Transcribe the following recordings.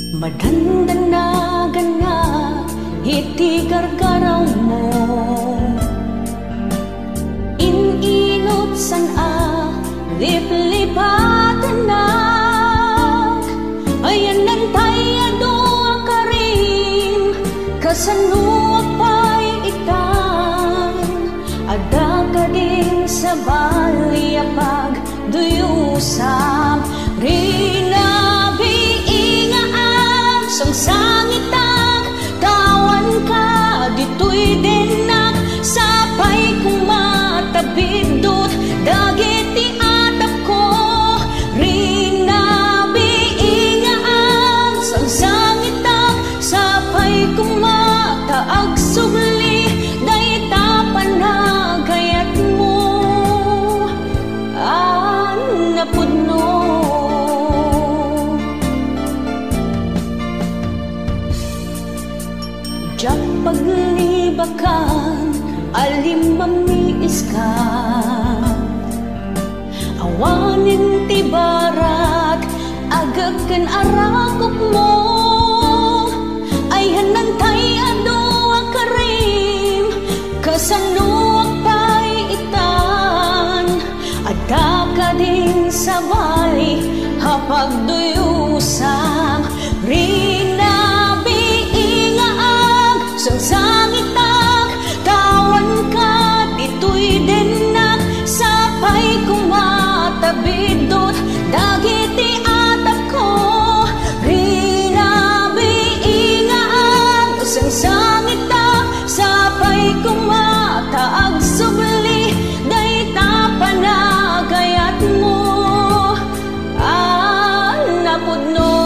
Madandanagan nga iti gargaraw mo, ininot san liplipatan na ayan nantay ado akarim kasano apay itan ada ka din sa bali apag duyusam rinabi ingaag sang sangitag tawan ka dito'y dinak sapay kung matabidot dagit ti atap ko rinabi ingaag sang sangitag sapay kung mataag subli dayta panagayat mo napudno jak paglibakan alim mamiis ka awanin ti barat agagkan arakop mo ay hanantay ado akarim kasano apay itan ada ka din sa bali hapag duyusam rinabi ingaag sang sangitag tawan ka dito'y dinak sapay kung matabidot dagiti atap ko rinabi ingaag sang sangitag sapay kung mataag subli dayta panagayat mo napudno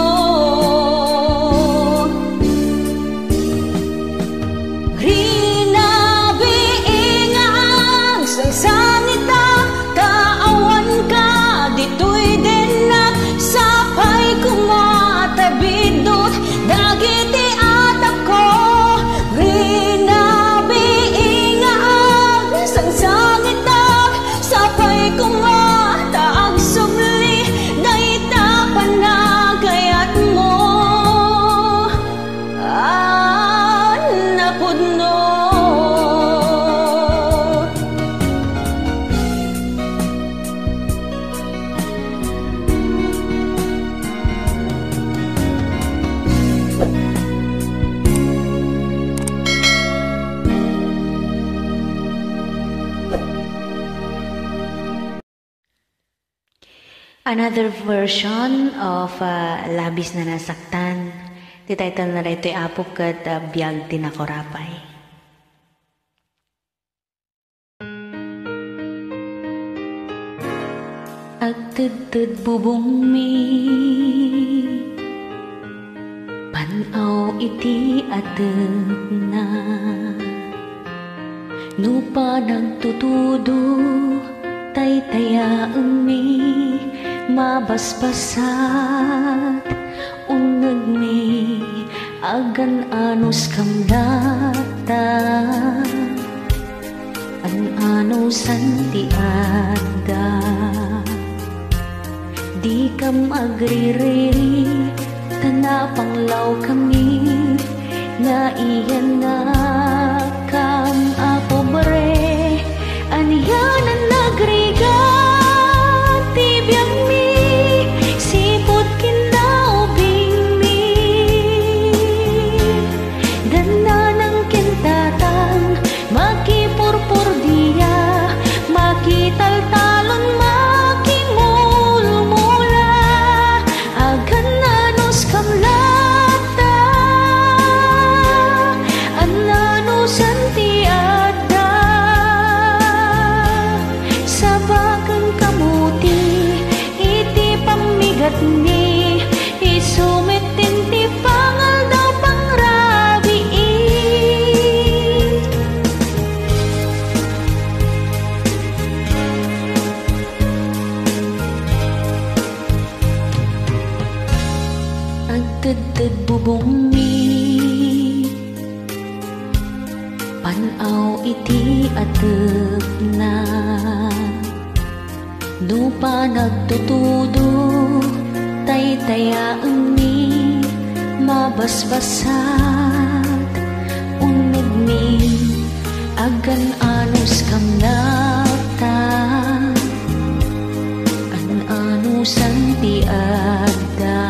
rinabi ingaag sang sangitag kaawan ka dito'y dinak sapay kung matabidot dagiti atap ko rinabi ingaag sang sangitag sapay kung mataag subli dayta panagayat mo napudno Another version of Labis na Nasaktan. The title na rito ay Apok kat Biyag Tinakorapay. Agtudtud bubong mi panaw iti ateg na nupa nagtutudo taytaya umi mabasbasat uneg mi agan anus kamdata an anusan ti adda di kam agriri tanapanglaw kami na iyan na kam apobre aniyan ang nagriga tibiyang mi sipot kindaubing mi dana ng kintatang makipurpur diya makitaltalon makimulmula agan nanos kamlata an nanusan ti adda sabagan kamuti iti pamigat ni isumitin ti pangal daw pangrabi agtudtud bubong mi panaw iti ateg na nupa nagtutudo taytayaan mi basbasat unig mi agan anus kam nata an anusan ti adda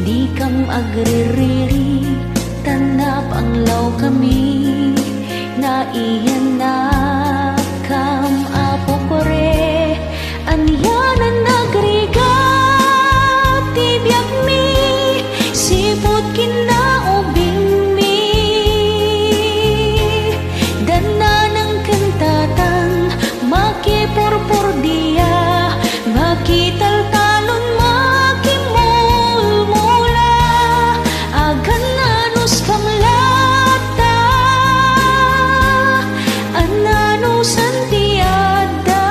di kam agririri tanap ang law kami na iyan na kam apo kore anyanan nagrigat tibyak mi sipot kinaubing mi dananang kantatang makipurpur dia makitaltalon makimulmula agan anus kamlata ananusan tiada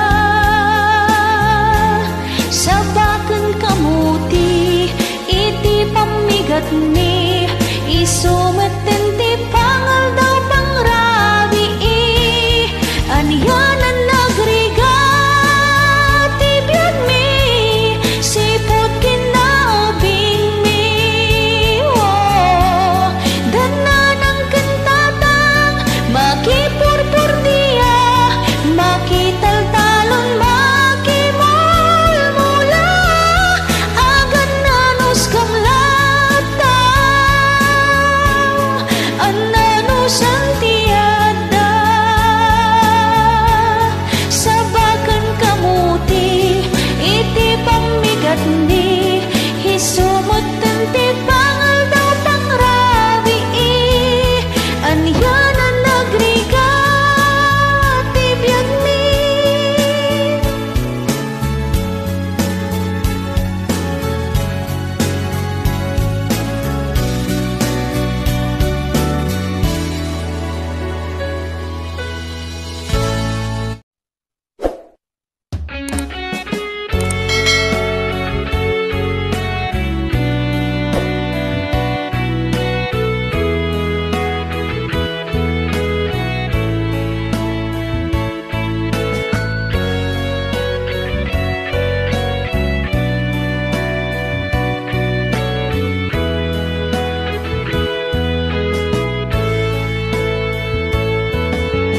sabakan kamuti iti pamigat ni isumaten ti pangal daw pangrabi anyanan nagrigat tibiyag mi sipot kinaubing mi dananang kantatang makipurpur dia makitaltalon makimulmula agan anus kamlata ananusan tiada sabakan kamuti iti pamigat ni hisumutan ti pangal daw pangrabi anyanan nagrigat tibiyag mi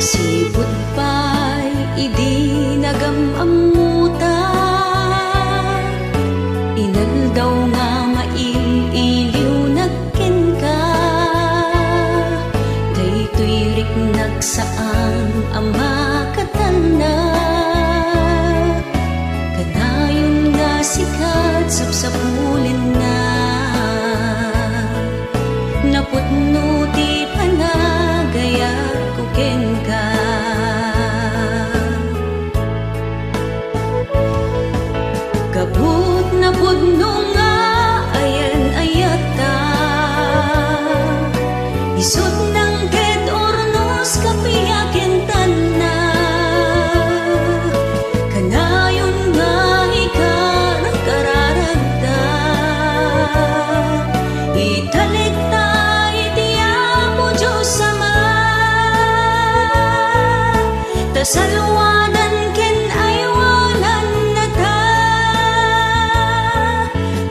sipot pa'y idi nagamamuta inal daw nga maililiw nagken ka daytoy riknag saan ama katanda kanayon nga sikat sapsapulin na naputno ti panagayat kuken ka kabut na pudno nga ayan ayata isut ng ket ornos kapiyaken tanna kanayon nga ika nagkararagda italikta iti Apo Diyos Ama tasalwanan ken aywanan na ta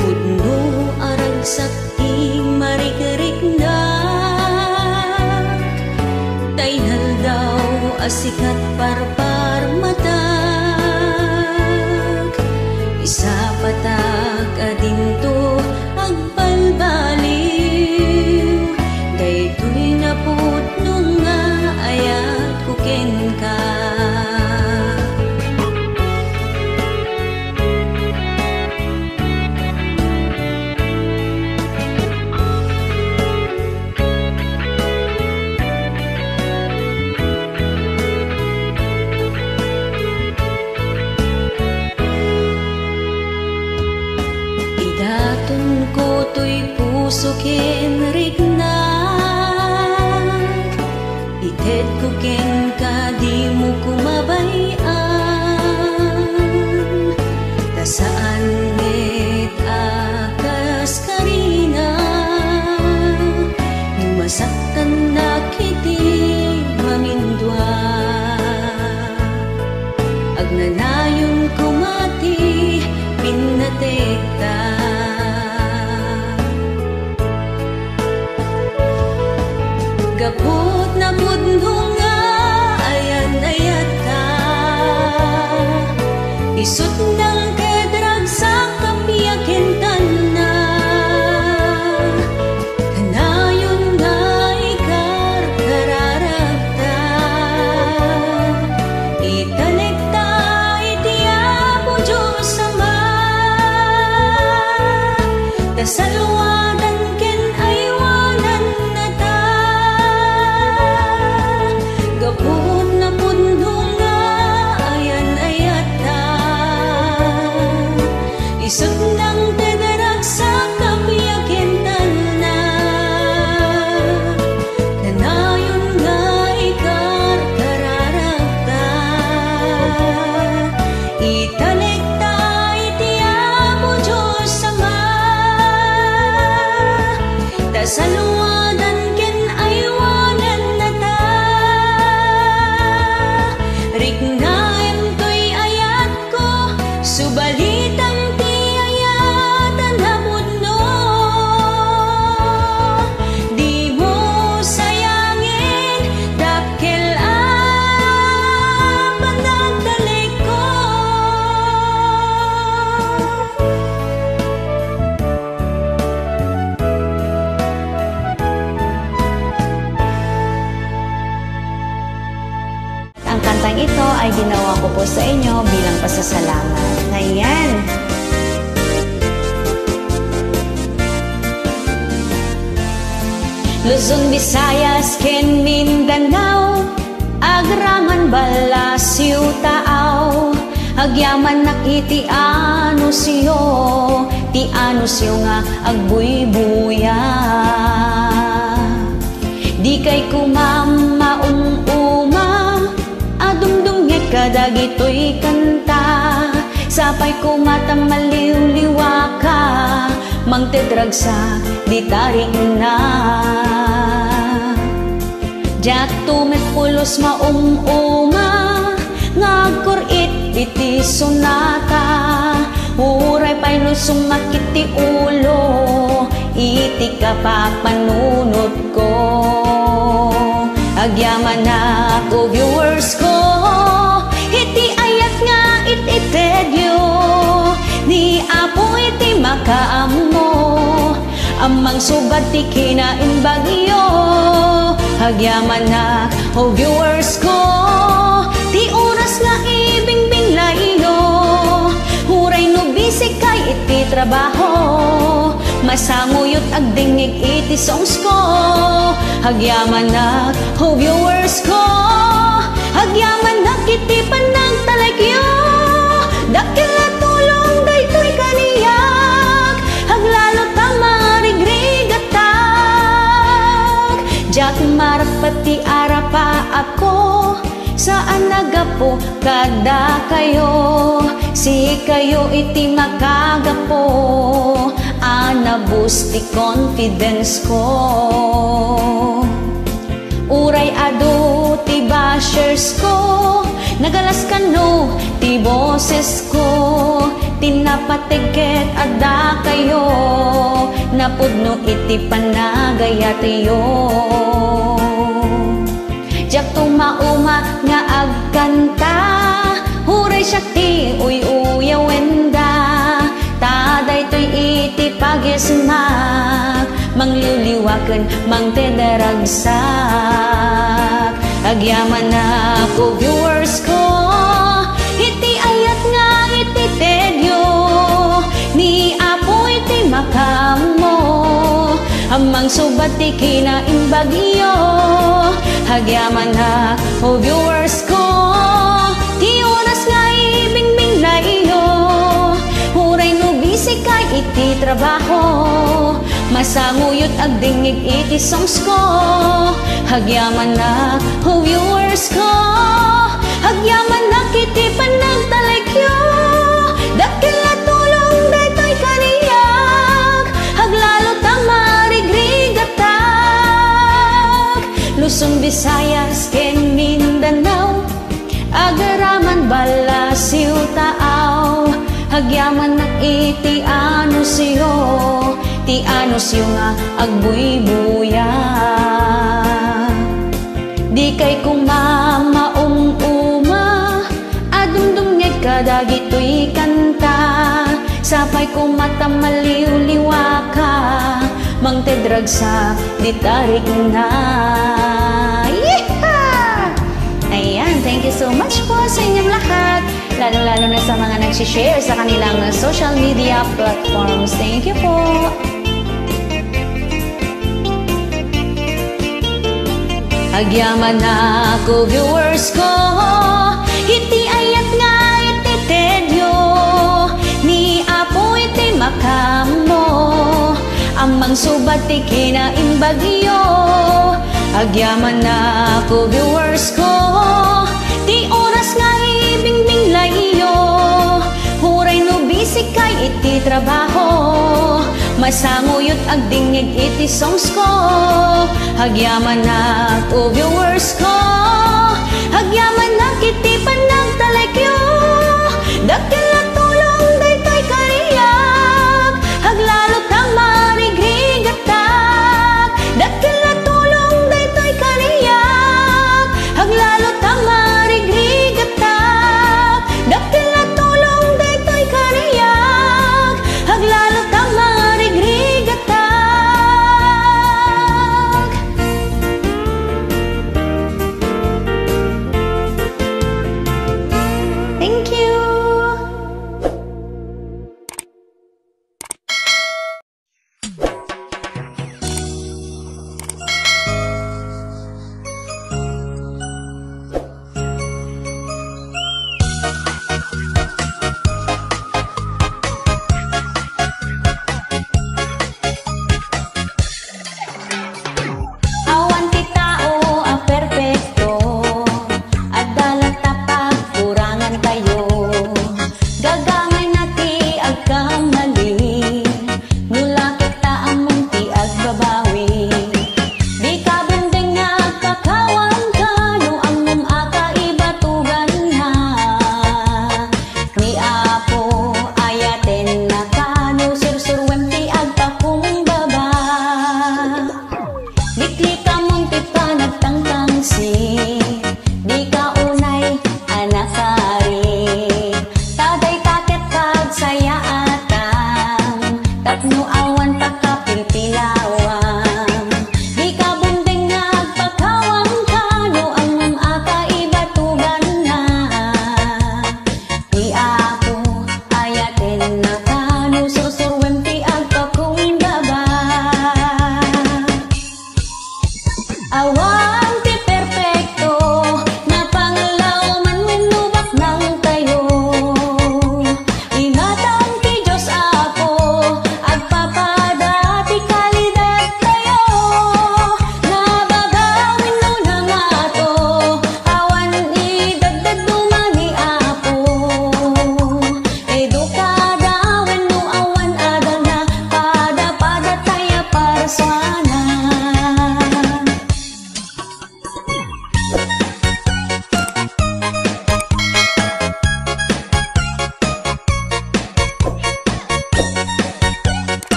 pudno aragsak ti marikiriknak tainal daw asikat parpar matag isa patak adinto agbalbaliw daytoy naputno nga ayat kuken ka idaton ko to'y puso ken rignak ited ko ken ka di mo kumabayan tasaan met akas karina numasaktan na kiti mamindwa agnanayon kumati pinatekta isut ng tedarak sa kapiyakintan na nanayon nga ikar kararagta italikta itiamo Diyos sama tasaluwadan ken aywanan na ta riknaem to'y ayat ko subalitan ti ayatan hapudno di mo sayangin dakkel panagdalik ko Ang kantang ito ay ginawa ko po sa inyo bilang pasasalamat. Ayan. Luzon, Visayas, ken Mindanao, agraman bala siyo taaw, agyaman nakiti ano siyo, ti ano siyo nga agbuybuya. Di kay kumama adumdumget kadagito'y kanta, sapay kumatamaliw-liwa ka, mangtedragsa di tarik na. Jak tumet pulos ngagkurit iti sonata, uray pay lusong makiti ulo, iti kapapanunod ko. Agyaman na ko viewers ko, iti ayat nga ititedyo, ni apo iti makaamo, amang subat ti kinaimbagyo. Agyaman na ko viewers ko, ti oras nga ibingbing layo, huray no bisik kay iti trabaho, masanguyot agdingig iti songs ko. Agyaman na ho viewers ko, agyaman na kiti panagtalagyo, dakil na tulong daytoy kaniyak, aglalo tamarigrigatan. Jak marapati arapa ako, saan nagapo kada kayo, si kayo iti makagapo, anabus ti confidence ko. Uray ado ti bashers ko, nagalas kano ti boses ko, tinapatiket ada kayo, napudno iti panagayatiyo. Jak tumauma nga agkanta, huray siya ti uyawenda, taday to'y iti pagismak, mangliliwaken mangtedaragsak. Agyaman na ko viewers ko, iti ayat nga iti tedyo, ni apo iti makamo, amang subat ti kinaimbagyo. Agyaman na ko viewers ko, ti oras nga ibingbing layo, huray no bisik kay iti trabaho, masanguyot agdingig iti songs ko. Agyaman na ho viewers ko, agyaman na kiti panagtalagyo, dakil na tulong daytoy kaniyak, aglalo tamarigrigatan. Luzon, Visayas, ken Mindanao, agaraman bala siyo taaw, agyaman na iti ano siyo, ti ano siyo nga agbuybuya. Di kay kumama adumdumget kadagito'y kanta, sapay kumatamaliw-liwa ka, mangtedragsa di tarik na. Yeehaw! Ayan, thank you so much po sa inyong lahat, lalo-lalo na sa mga nagsishare sa kanilang social media platforms. Thank you po! Agyaman na ko viewers ko, iti ayat nga iti tedyo, ni apoy makamo amang subat ti kinaimbagyo. Agyaman na ako viewers ko, ti oras nga ibingbing layo. Huray no busy kay iti trabaho, masanguyot agdingig iti songs ko. Agyaman na ako viewers ko, agyaman na kiti panagtalekyo. Dakil na tulong daytoy kariyak, haglalo tang marigrigatak. Dakil na tulong daytoy kariyak, haglalo tang marigrigatak. Dakil na tulong daytoy kariyak, haglalo tang marigrigatak. Thank you.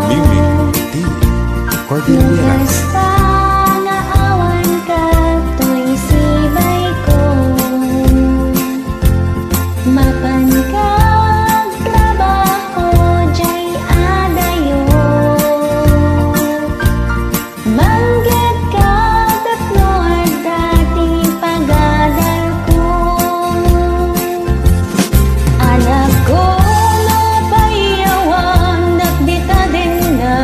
Mimi T. Cordillera. Basta nga awan ka, to'y sibay ko. Mapan kag trabaho, jay adayo. Manggit ka tatlo at dati pagadal ko. Anak ko, no payawan, nakdita din na.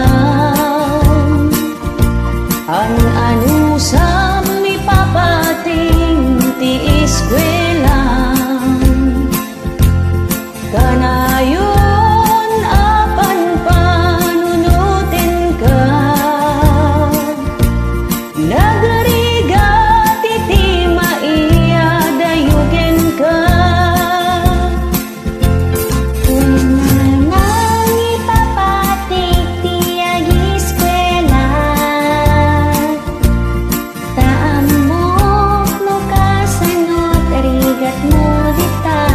Ang ano sa mi papating ti eskwela. Kanayon apan panunutin ka. Nagariga titi maiya dayugen ka. Unang ipapatik ti eskwela. Taamok no kasanot rigat mo dita.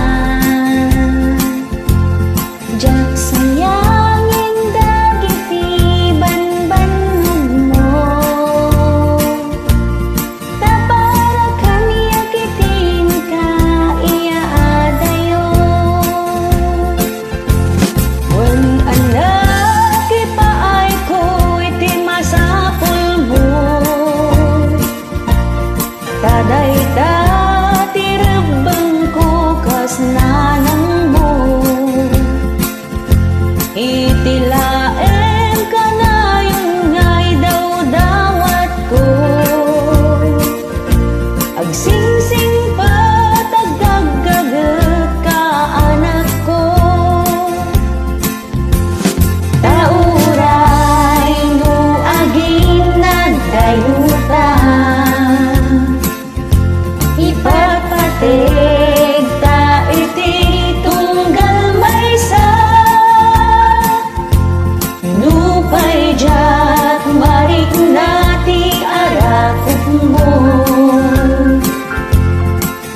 Jak sayangin dagiti banbannog mo. Tapara kami akitin ka iya adayo. Wen anak ipaay ko iti masapul mo. Taday ta tirabang ko kas nanang mo. Itilaem ka na yung ngay daw dawat ko. Agsingsing pa tagagagat ka anak ko. Tauray no aging nagdayuta. Ipapatig ta iti tunggal maysa. Nupay jak marik nati arakot mo.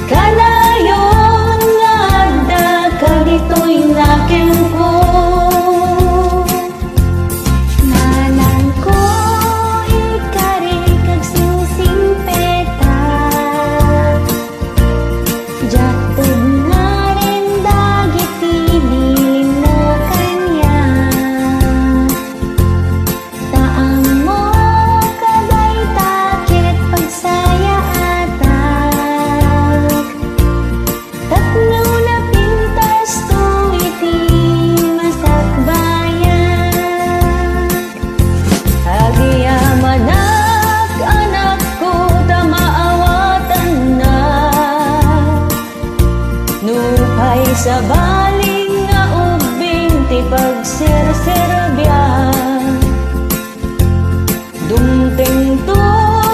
Kanayon nga adda kalito'y naken ko. Nanang ko ikarik kag singsing peta. Jak nga rin dagiti dilim mo kanya. Taang mo kaday takit pagsaya atak. Tatno na pintas to iti masakbayan. Agiyamanak anak ko tamaawatan na. Nupay sa baling nga ubing ti pagserserbyan. Dumting to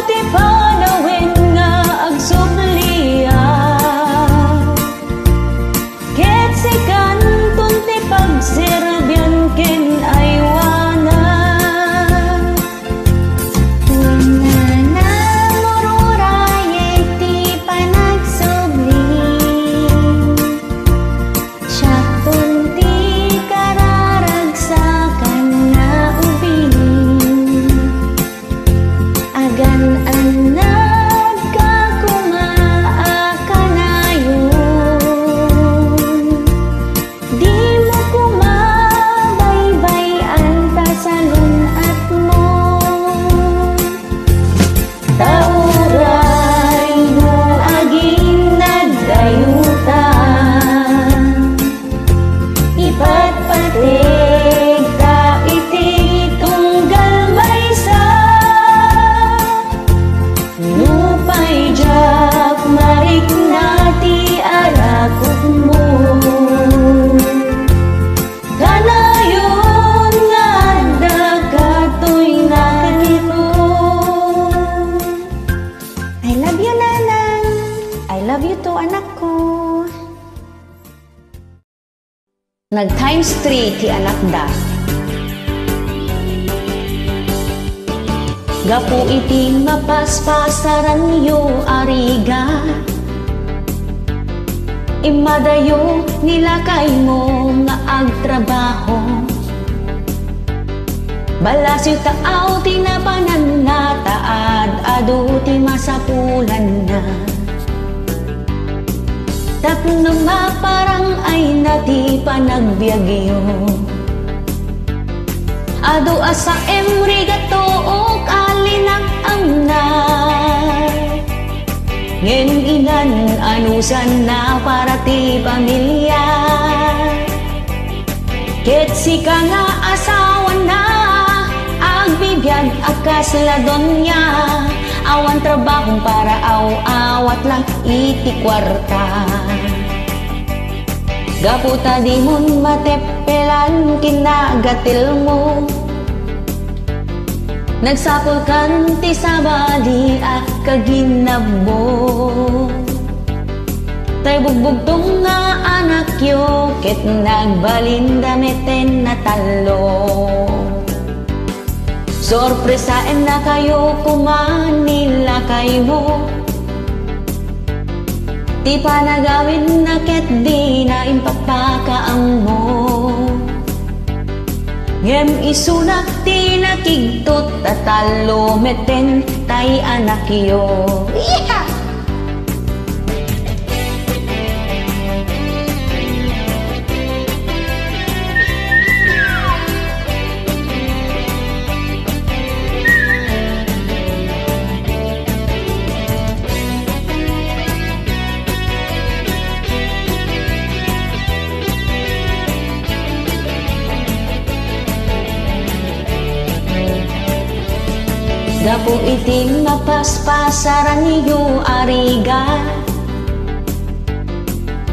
ti panawin nga agsubliya. Ket si kanton ti pagserbyan ken aywanan. Unana mururayay ti panagsubli. Siyakton ti kararagsakan nga ubing. Agan anag ka kumaakanayon. Di mo kumabaybayan ta sa lunat mo. Tauray no aging nagdayutan. Ipatpatig ta iti tunggal maysa. Nupay jak marik nati arakot mo. Kanayon nga adda kato'y nakanito. I love you, Nanang. I love you too, anak ko. Nag times 3 ti anak da. Gapu iti mapaspasaran yo ariga. Imadayo nilakay mo nga agtrabaho. Balasyo taaw tinapanan na taad adu ti masapulan na. Tapno maparang ay nati panagbiagyo. Adu asa emrigato o kalinak amnay. Ngem inan anusan na para ti pamilya. Ket si ka nga asawa na agbibiyag akas ladon niya. Awan trabahong para awat lang iti kwarta. Gaputa di mon matepelan kinagatil mo. Nagsapol kan ti sabali at kaginabo. Tay bugbugtong nga anak yo ket nagbalinda meten na talo. Sorpresain na kayo kumanila kayo. Ti panagawin na ket di na impapakaang mo. Ngem isunak ti nakigtot tatalo meten tay anak yo. Yeah! Gapo itim mapaspasaran niyo ariga.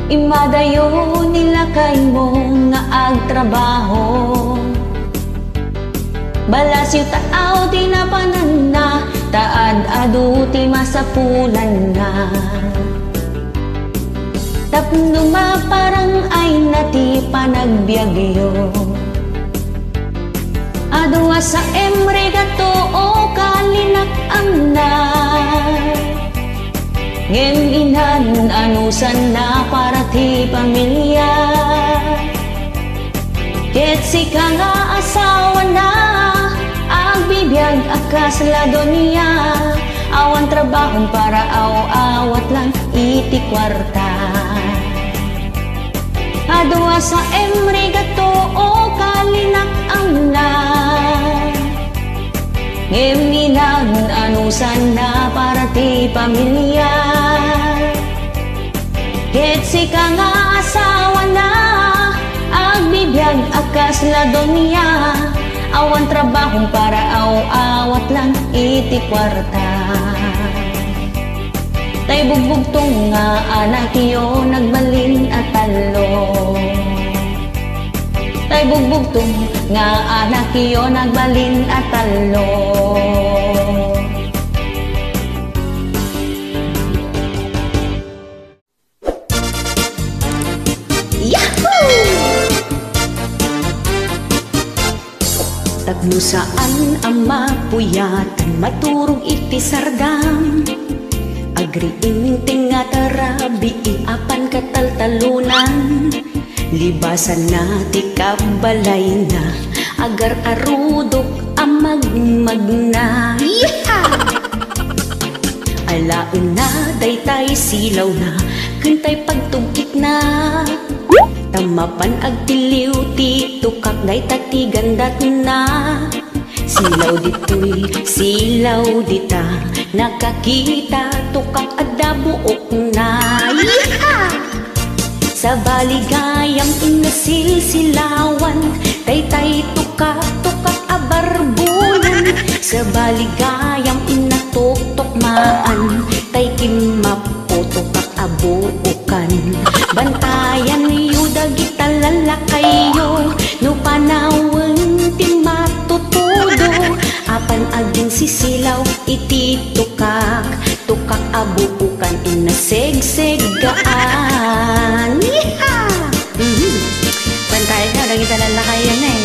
Imadayo nila kay mo nga agtrabaho. Balasyo taaw tinapanan na taad adu ti masapulan na. Tapno maparang ay nati panagbiagyo. Adwa sa emregato o kalinak amnay. Ngem inan anusan na para ti pamilya. Ket si ka nga asawa na agbibiyag akas ladon niya. Awan trabahong para awat lang iti kwarta. Adwa sa emregato o kalinak amnay. Ngem inan anusan na para ti pamilya. Ket si ka nga asawa na agbibiyag akas ladon niya. Awan trabahong para awat lang iti kwarta. Tay bugbugtong nga anak yo nagbalin at talo. Tay bugbugtong nga anak yo nagbalin at talo. Yahoo! Tagno saan ang mapuyatan maturog iti sardam. Agriin tinga tarabi apan kataltalunan. Libasan na ti kabalay na agar arudok ang magmagna. Alaon na daytay silaw na kantay pagtugkik na. Tamapan agtiliw ti tukak dayta ti gandat na. Silaw dito'y silaw dita, nakakita tukak adabuok na. Sa baligayang inasilsilawan, taytay tukak abarbunan. Sa baligayang inatuktukmaan, tay kimapo tukak abuukan. Bantayan niyo dagita lalakayo, no panawang ti matutudo. Apan aging sisilaw iti tukak abuukan inasegseggaan. Bantayan ka dagita lalakayan eh.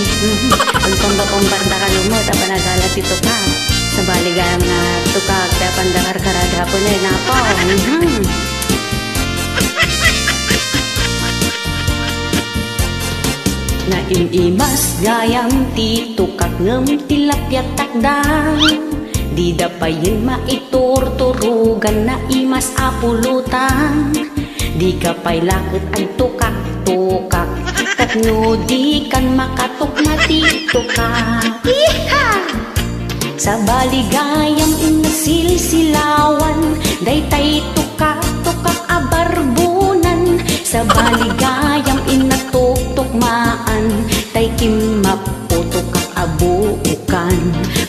Ang pambapambarda ka mo, tapanagala ti tukak. Sa baligayang tukak, tapandakar karada po na napo. Na imimas gayam ti tukak ngem tilapya takdang. Di dapayin maitur-turugan na imas apulutang. Di kapay lakit ang tukak-tukak, katno di kan makatok matitukak. Sa baligayang inasilsilawan, daytay tukak-tukak abarbunan. Sa baligayang inatuktukmaan, tay kimaputukak abuukan.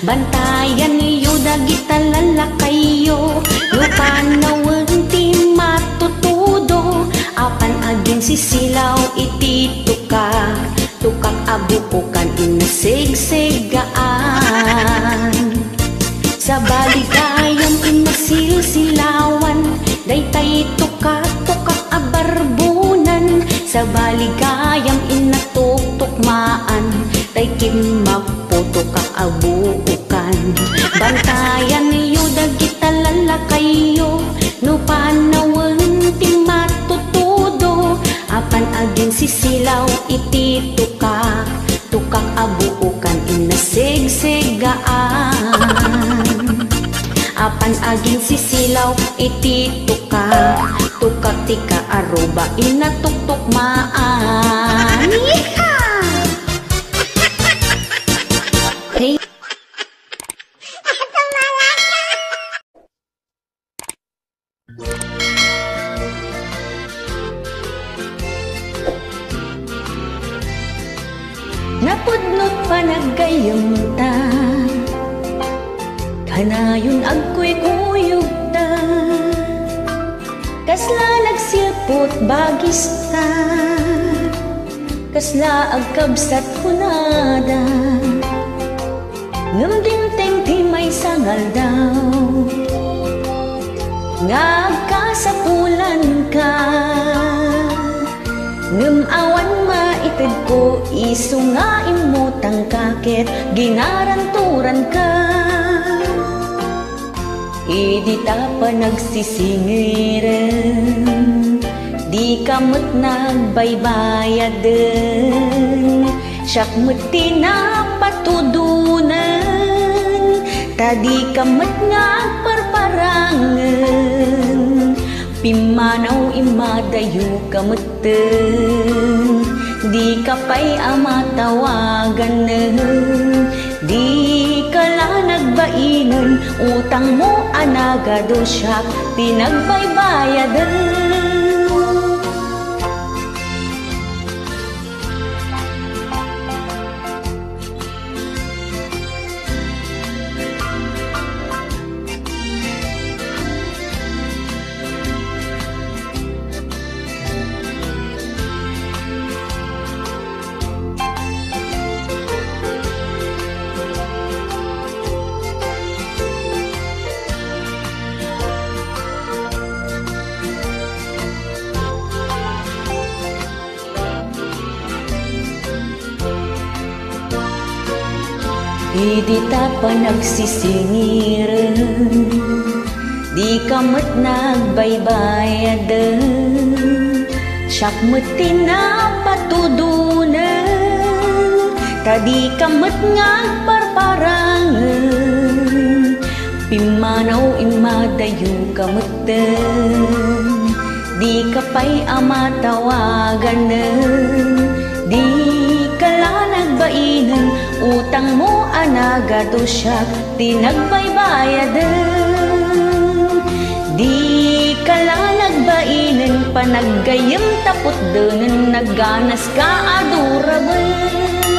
Bantayan niyo dagita lalakayo, lupanawan ti matutudo. Apan agin sisilaw iti tukak, tukak abuukan inasigsigaan. Sa baligayang inasilsilawan, daytay tukak-tukak abarbunan. Sa baligayang inatuktukmaan, tay kimaputukak abuukan. Bantayan niyo dagita lalakayo, no panawan ti matutudo. Apan agin sisilaw iti tukak, tukak abuukan inasigsigaan. Apan agin sisilaw iti tukak, tukak tika aruba inatuktukmaan. Hey. Napudnot panagayam ta, kanayon agkuy-kuyog ta. Kasla nagsilpot bagis ta, kasla agkabsat kunada. Ngem dinteng ti may sangal daw, ngagkasapulan ka. Ngem awan maited ko, isu nga imutang kakit, ginaranturan ka. Idi ta pa nagsisingiran, di kamot nagbaybayaden. Siyak mo't tinapatudunan, tadi kamot ngagparparangan. Pimanaw imadayo kamuten, di kapay amatawagan. Di kala nagbainan, utang mo anagado siya, pinagbaybayadan. Di ta pa nagsisingiran, di kamot nagbaybayadan. Siyak mo't tinapatudunan, tadi kamot ngagparparangan. Pimanaw imadayo kamoten, di kapay amatawagan. Di kala nagbainan, utang mo anagado siya, tinagbaybayadan. Di kala nagbainan, panaggayam tapot doon, nagganas ka aduraban.